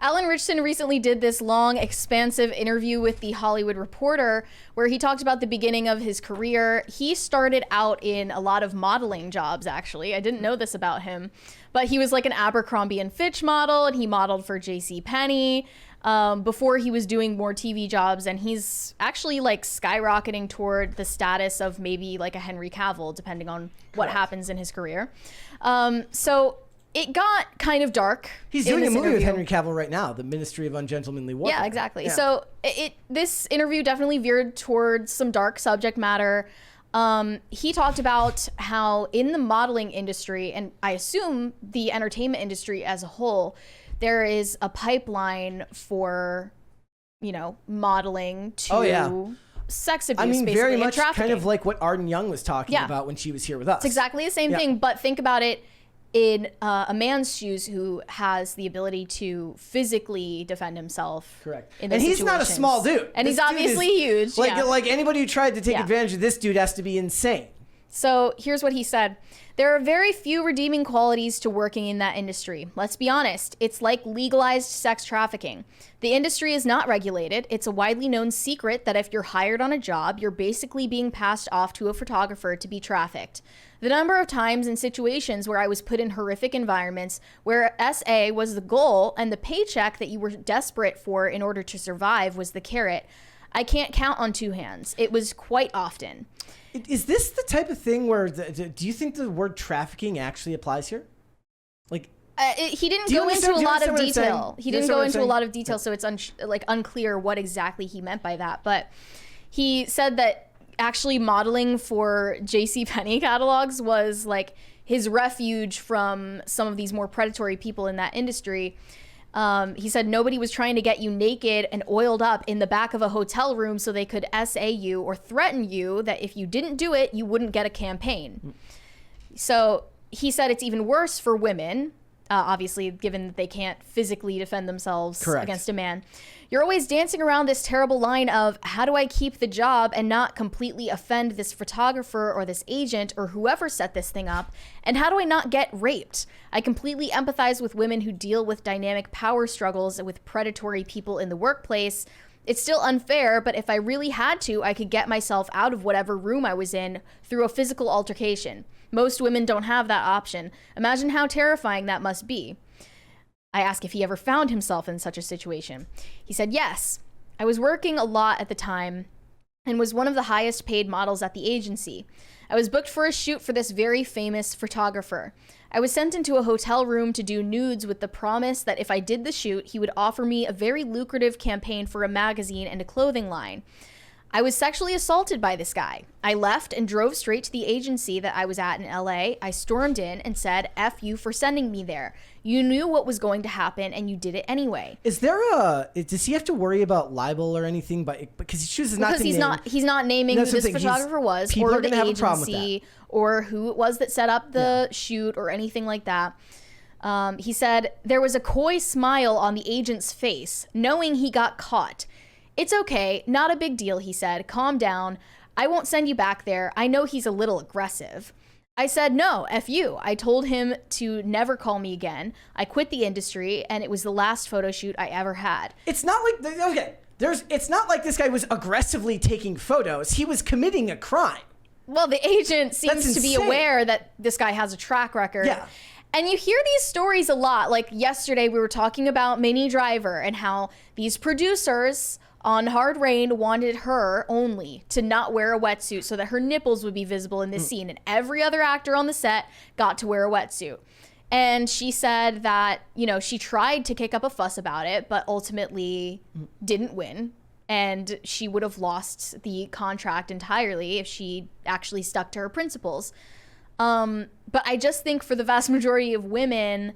Alan Ritchson recently did this long, expansive interview with The Hollywood Reporter where he talked about the beginning of his career. He started out in a lot of modeling jobs, actually. I didn't know this about him, but he was like an Abercrombie and Fitch model, and he modeled for JCPenney before he was doing more TV jobs, and he's actually like skyrocketing toward the status of maybe like a Henry Cavill, depending on what happens in his career. So it got kind of dark. He's doing a movie with Henry Cavill right now, The Ministry of Ungentlemanly Warfare. Yeah, exactly. Yeah. So this interview definitely veered towards some dark subject matter. He talked about how in the modeling industry, and I assume the entertainment industry as a whole, there is a pipeline for, you know, modeling to sex abuse, basically, very much trafficking. Kind of like what Arden Young was talking about when she was here with us. It's exactly the same thing, but think about it in a man's shoes who has the ability to physically defend himself. Correct. And he's not a small dude. And he's obviously huge. Like anybody who tried to take advantage of this dude has to be insane. So here's what he said. There are very few redeeming qualities to working in that industry. Let's be honest, it's like legalized sex trafficking. The industry is not regulated. It's a widely known secret that if you're hired on a job, you're basically being passed off to a photographer to be trafficked. The number of times and situations where I was put in horrific environments where SA was the goal and the paycheck that you were desperate for in order to survive was the carrot, I can't count on two hands. It was quite often. Is this the type of thing where, do you think the word trafficking actually applies here? Like, he didn't go into a lot of detail. He didn't go into a lot of detail, so it's unclear what exactly he meant by that. But he said that actually modeling for JCPenney catalogs was like his refuge from some of these more predatory people in that industry. He said nobody was trying to get you naked and oiled up in the back of a hotel room so they could SA you or threaten you that if you didn't do it, you wouldn't get a campaign. So he said it's even worse for women, obviously, given that they can't physically defend themselves against a man. You're always dancing around this terrible line of, how do I keep the job and not completely offend this photographer or this agent or whoever set this thing up? And how do I not get raped? I completely empathize with women who deal with dynamic power struggles with predatory people in the workplace. It's still unfair, but if I really had to, I could get myself out of whatever room I was in through a physical altercation. Most women don't have that option. Imagine how terrifying that must be. I asked if he ever found himself in such a situation. He said, yes. I was working a lot at the time and was one of the highest paid models at the agency. I was booked for a shoot for this very famous photographer. I was sent into a hotel room to do nudes with the promise that if I did the shoot, he would offer me a very lucrative campaign for a magazine and a clothing line. I was sexually assaulted by this guy. I left and drove straight to the agency that I was at in LA. I stormed in and said, F you for sending me there. You knew what was going to happen and you did it anyway. Does he have to worry about libel or anything? Because he chooses not to name. He's not naming who this photographer was or the agency or who it was that set up the shoot or anything like that. He said, there was a coy smile on the agent's face, knowing he got caught. It's okay, not a big deal, he said. Calm down. I won't send you back there. I know he's a little aggressive. I said, no, F you. I told him to never call me again. I quit the industry, and it was the last photo shoot I ever had. It's not like, it's not like this guy was aggressively taking photos. He was committing a crime. Well, the agent seems to be aware that this guy has a track record. Yeah. And you hear these stories a lot. Like yesterday, we were talking about Minnie Driver and how these producers on Hard Rain wanted her only to not wear a wetsuit so that her nipples would be visible in this scene. And every other actor on the set got to wear a wetsuit. And she said that, you know, she tried to kick up a fuss about it, but ultimately didn't win. And she would have lost the contract entirely if she actually stuck to her principles. But I just think for the vast majority of women,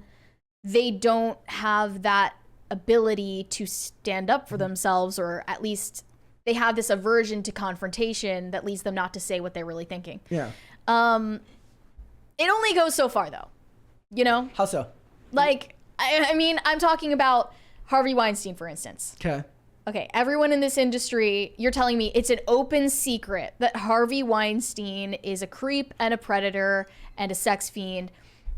they don't have that ability to stand up for themselves, or at least they have this aversion to confrontation that leads them not to say what they're really thinking. Yeah. It only goes so far though, you know? How so? Like, I mean, I'm talking about Harvey Weinstein, for instance. Okay, everyone in this industry, you're telling me it's an open secret that Harvey Weinstein is a creep and a predator and a sex fiend,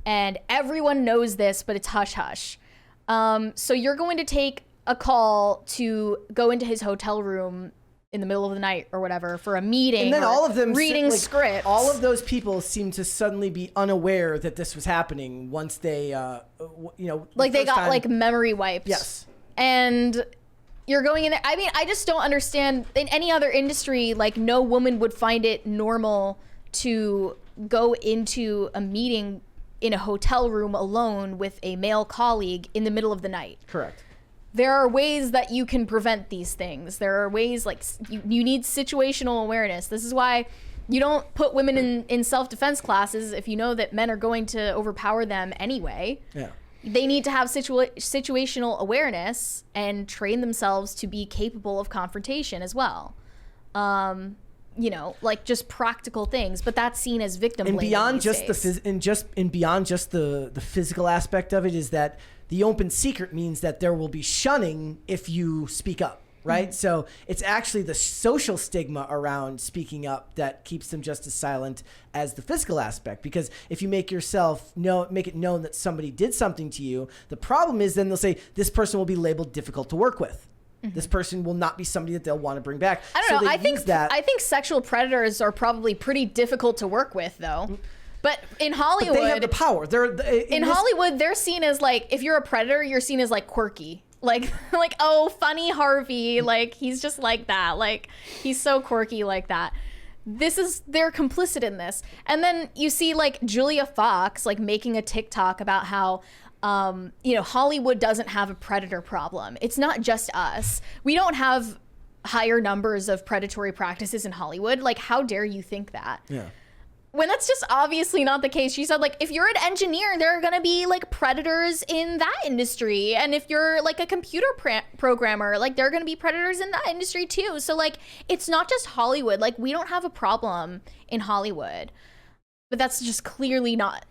and everyone knows this, but it's hush-hush. So you're going to take a call to go into his hotel room in the middle of the night or whatever for a meeting, and then all of them reading scripts. All of those people seem to suddenly be unaware that this was happening once they, like they got like memory wiped. Yes. And you're going in there. I mean, I just don't understand. In any other industry, like no woman would find it normal to go into a meeting in a hotel room alone with a male colleague in the middle of the night. Correct. There are ways that you can prevent these things. There are ways like you need situational awareness. This is why you don't put women in self-defense classes if you know that men are going to overpower them anyway. Yeah. They need to have situational awareness and train themselves to be capable of confrontation as well. Like just practical things, but that's seen as victim blaming. And beyond just beyond just the physical aspect of it is that the open secret means that there will be shunning if you speak up, right? Mm-hmm. So it's actually the social stigma around speaking up that keeps them just as silent as the physical aspect. Because if you make it known that somebody did something to you, the problem is then they'll say this person will be labeled difficult to work with. Mm-hmm. This person will not be somebody that they'll want to bring back. I don't know. I think sexual predators are probably pretty difficult to work with, though. But in Hollywood, but they have the power. Hollywood, they're seen as like, if you're a predator, you're seen as like quirky. Like, oh, funny Harvey. Like, he's just like that. Like, he's so quirky like that. They're complicit in this. And then you see like Julia Fox, like making a TikTok about how, Hollywood doesn't have a predator problem. It's not just us. We don't have higher numbers of predatory practices in Hollywood. Like, how dare you think that? Yeah. When that's just obviously not the case. She said, like, if you're an engineer, there are going to be, like, predators in that industry. And if you're, like, a computer programmer, like, there are going to be predators in that industry, too. So, like, it's not just Hollywood. Like, we don't have a problem in Hollywood. But that's just clearly not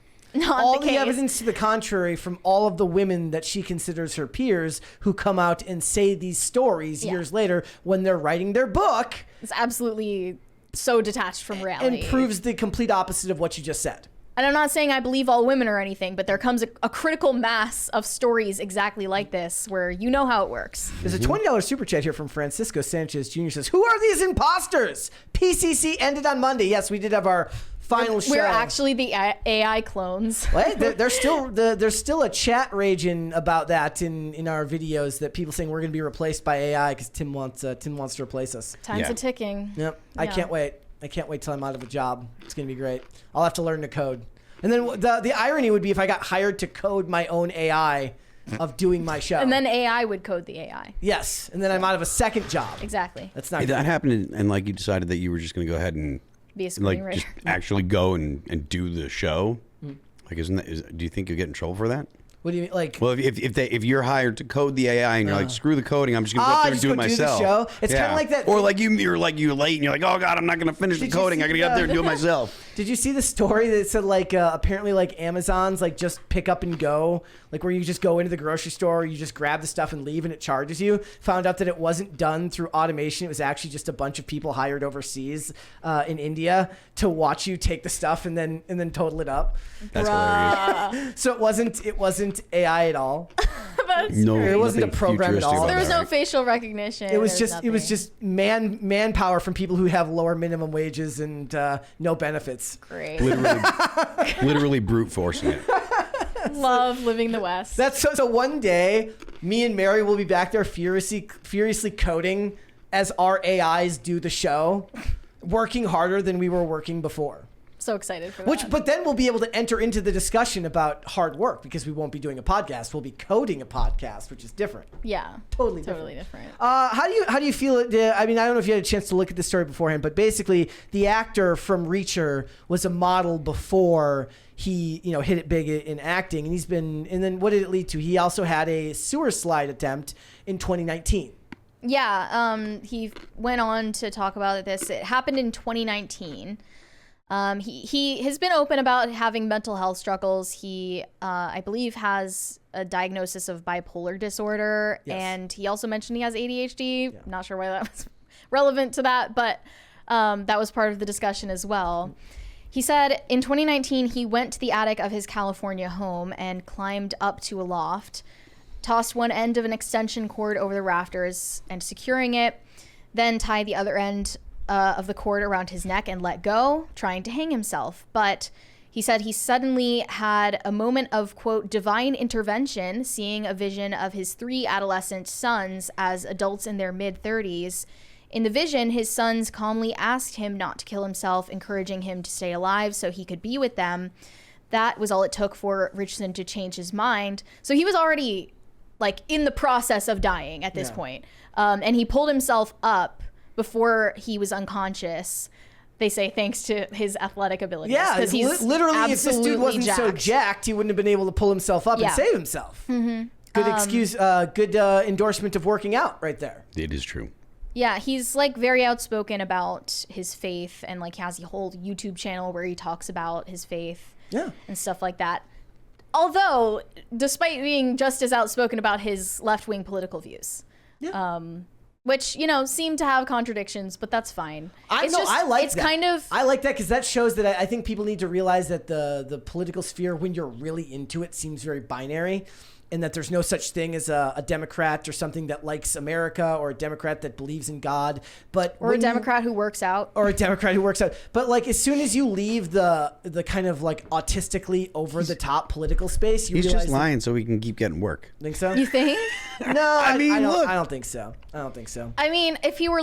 all the case. The evidence to the contrary from all of the women that she considers her peers who come out and say these stories years later when they're writing their book. It's absolutely so detached from reality. And proves the complete opposite of what you just said. And I'm not saying I believe all women or anything, but there comes a critical mass of stories exactly like this where you know how it works. There's a $20 super chat here from Francisco Sanchez Jr. says, "Who are these imposters? PCC ended on Monday." Yes, we did have our final show. We're actually the AI clones. Well, there's still a chat raging about that in our videos, that people saying we're going to be replaced by AI because Tim wants to replace us. Time's a ticking. Yep. Yeah. I can't wait. I can't wait till I'm out of a job. It's going to be great. I'll have to learn to code. And then the irony would be if I got hired to code my own AI of doing my show. And then AI would code the AI. Yes. And then I'm out of a second job. Exactly. That's not good. That happened and like you decided that you were just going to go ahead and be a screenwriter. Just actually go and do the show. Like, do you think you'll get in trouble for that? What do you mean? Like, well, if you're hired to code the AI and you're like, screw the coding, I'm just gonna go up there and do it myself. Do the show? It's kind of like that. Or like you're late and you're like, oh god, I'm not gonna finish the coding. I gotta get up there and do it myself. Did you see the story that said like apparently like Amazon's like just pick up and go, like where you just go into the grocery store, you just grab the stuff and leave and it charges you? Found out that it wasn't done through automation. It was actually just a bunch of people hired overseas in India to watch you take the stuff and then total it up. That's hilarious. So it wasn't AI at all. No, it wasn't a program at all. There was no facial recognition. It was just manpower from people who have lower minimum wages and no benefits. Great. Literally brute forcing it. Love living the West. That's so one day me and Mary will be back there furiously coding as our AIs do the show, working harder than we were working before. So excited for that. But then we'll be able to enter into the discussion about hard work because we won't be doing a podcast. We'll be coding a podcast, which is different. Yeah. Totally different. How do you feel it? I mean, I don't know if you had a chance to look at the story beforehand, but basically the actor from Reacher was a model before he, hit it big in acting, and then what did it lead to? He also had a sewer slide attempt in 2019. Yeah. He went on to talk about this. It happened in 2019. He has been open about having mental health struggles. He, I believe, has a diagnosis of bipolar disorder, and he also mentioned he has ADHD. Yeah. Not sure why that was relevant to that, but that was part of the discussion as well. He said in 2019 he went to the attic of his California home and climbed up to a loft. tossed one end of an extension cord over the rafters and securing it, then tied the other end of the cord around his neck and let go, trying to hang himself. But he said he suddenly had a moment of, quote, divine intervention, seeing a vision of his 3 adolescent sons as adults in their mid-30s. In the vision, his sons calmly asked him not to kill himself, encouraging him to stay alive so he could be with them. That was all it took for Ritchson to change his mind. So he was already like in the process of dying at this point. And he pulled himself up before he was unconscious. They say thanks to his athletic abilities. Yeah, he's literally, if this dude wasn't so jacked, he wouldn't have been able to pull himself up and save himself. Good excuse, good endorsement of working out right there. It is true. Yeah, he's like very outspoken about his faith, and like has a whole YouTube channel where he talks about his faith and stuff like that. Although, despite being just as outspoken about his left-wing political views, which, you know, seem to have contradictions, but that's fine. I like that because that shows that I think people need to realize that the political sphere, when you're really into it, seems very binary. And that there's no such thing as a Democrat or something that likes America, or a Democrat that believes in God, or a Democrat who works out. But like, as soon as you leave the kind of like autistically over the top political space, he's just lying so he can keep getting work. Think so? You think? No, I look. don't think so. I mean, if he were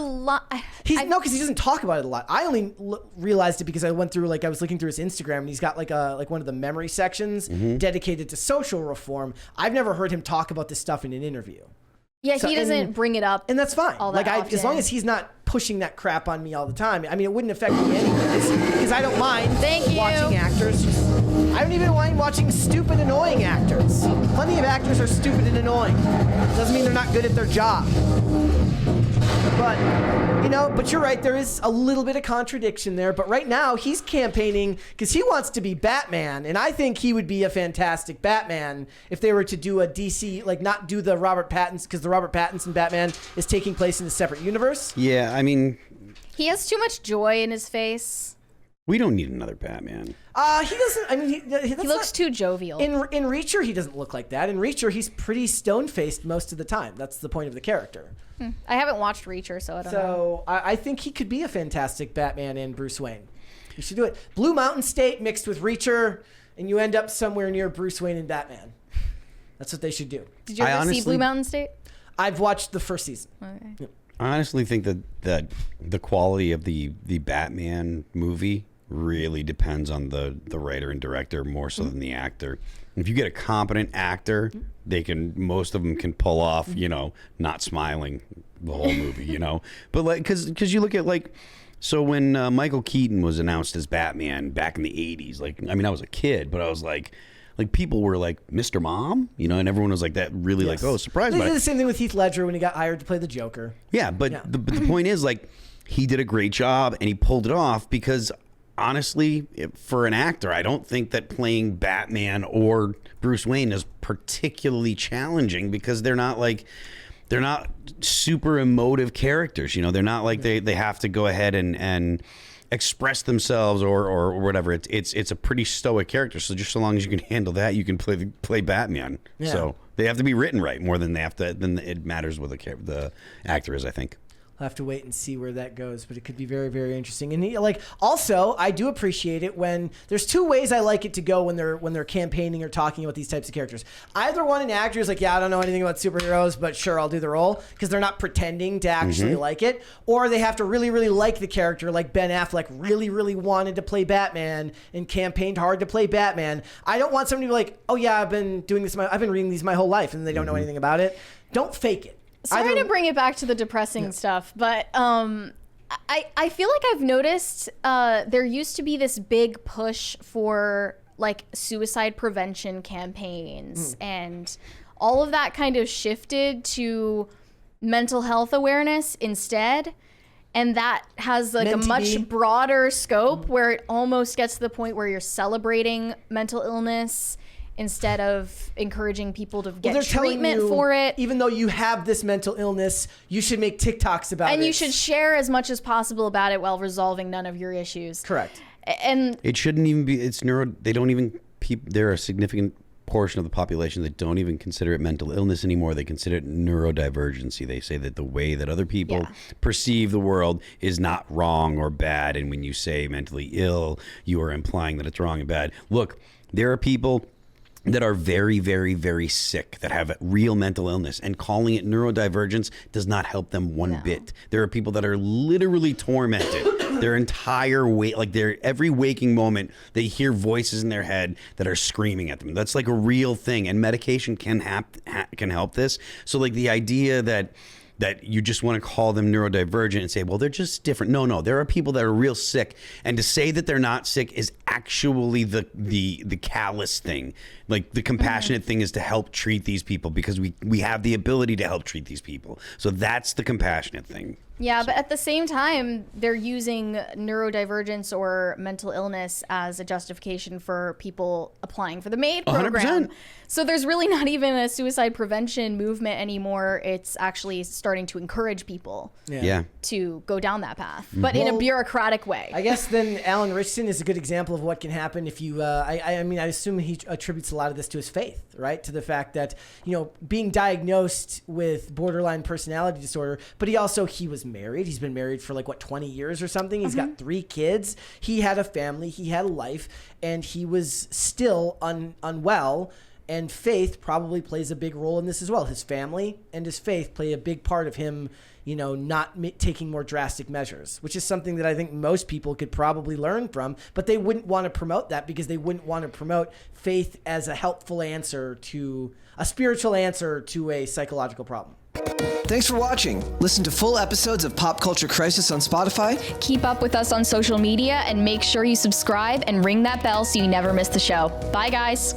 because he doesn't talk about it a lot. I only realized it because I went through, like, I was looking through his Instagram, and he's got like one of the memory sections dedicated to social reform. I've never heard him talk about this stuff in an interview. Yeah, he doesn't bring it up, and that's fine. As long as he's not pushing that crap on me all the time. I mean, it wouldn't affect me anyways, because I don't mind watching actors. I don't even mind watching stupid, annoying actors. Plenty of actors are stupid and annoying. Doesn't mean they're not good at their job. But you're right, there is a little bit of contradiction there. But right now, he's campaigning because he wants to be Batman. And I think he would be a fantastic Batman if they were to do a DC, like not do the Robert Pattinson, because the Robert Pattinson Batman is taking place in a separate universe. Yeah, I mean, he has too much joy in his face. We don't need another Batman. He doesn't. I mean, he looks too jovial. In Reacher, he doesn't look like that. In Reacher, he's pretty stone-faced most of the time. That's the point of the character. I haven't watched Reacher, so I don't know. So I think he could be a fantastic Batman and Bruce Wayne. You should do it. Blue Mountain State mixed with Reacher, and you end up somewhere near Bruce Wayne and Batman. That's what they should do. Did you ever see Blue Mountain State? I've watched the first season. Okay. Yep. I honestly think that the quality of the Batman movie really depends on the writer and director more so than the actor. If you get a competent actor, most of them can pull off, not smiling the whole movie, But like, because you look at so when Michael Keaton was announced as Batman back in the 80s, I was a kid, but I was like people were like, Mr. Mom, and everyone was like that really surprised. They did the same thing with Heath Ledger when he got hired to play the Joker. Yeah, but the point is, he did a great job and he pulled it off because honestly, for an actor, I don't think that playing Batman or Bruce Wayne is particularly challenging because they're not super emotive characters. They're not like they have to go ahead and express themselves or whatever. It's a pretty stoic character. So just so long as you can handle that, you can play Batman. Yeah. So they have to be written right more than it matters what the actor is, I think. We'll have to wait and see where that goes, but it could be very, very interesting. And also, I do appreciate it when there's two ways I like it to go when they're campaigning or talking about these types of characters. Either one, an actor is like, yeah, I don't know anything about superheroes, but sure, I'll do the role, because they're not pretending to actually like it. Or they have to really, really like the character, like Ben Affleck really, really wanted to play Batman and campaigned hard to play Batman. I don't want somebody to be like, oh yeah, I've been doing this, I've been reading these my whole life, and they don't know anything about it. Don't fake it. Sorry to bring it back to the depressing stuff, but I feel like I've noticed there used to be this big push for suicide prevention campaigns, and all of that kind of shifted to mental health awareness instead. And that has a much broader scope where it almost gets to the point where you're celebrating mental illness instead of encouraging people to get treatment for it. Even though you have this mental illness, you should make TikToks about it. And you should share as much as possible about it while resolving none of your issues. Correct. And it shouldn't even be, they're a significant portion of the population that don't even consider it mental illness anymore. They consider it neurodivergency. They say that the way that other people perceive the world is not wrong or bad. And when you say mentally ill, you are implying that it's wrong and bad. Look, there are people that are very, very, very sick, that have real mental illness, and calling it neurodivergence does not help them one bit. There are people that are literally tormented their entire every waking moment, they hear voices in their head that are screaming at them. That's like a real thing, and medication can help this. So like the idea that you just want to call them neurodivergent and say, well, they're just different. No, there are people that are real sick. And to say that they're not sick is actually the callous thing. Like the compassionate thing is to help treat these people because we have the ability to help treat these people. So that's the compassionate thing. Yeah, but at the same time, they're using neurodivergence or mental illness as a justification for people applying for the MAID program. 100%. So there's really not even a suicide prevention movement anymore. It's actually starting to encourage people to go down that path, but in a bureaucratic way. I guess then Alan Ritchson is a good example of what can happen if you, I mean, I assume he attributes a lot of this to his faith, right? To the fact that, being diagnosed with borderline personality disorder, but he was married. He's been married for 20 years or something. He's got 3 kids. He had a family. He had a life, and he was still unwell. And faith probably plays a big role in this as well. His family and his faith play a big part of him, not taking more drastic measures, which is something that I think most people could probably learn from, but they wouldn't want to promote that because they wouldn't want to promote faith as a helpful answer to a spiritual answer to a psychological problem. Thanks for watching. Listen to full episodes of Pop Culture Crisis on Spotify. Keep up with us on social media and make sure you subscribe and ring that bell so you never miss the show. Bye, guys.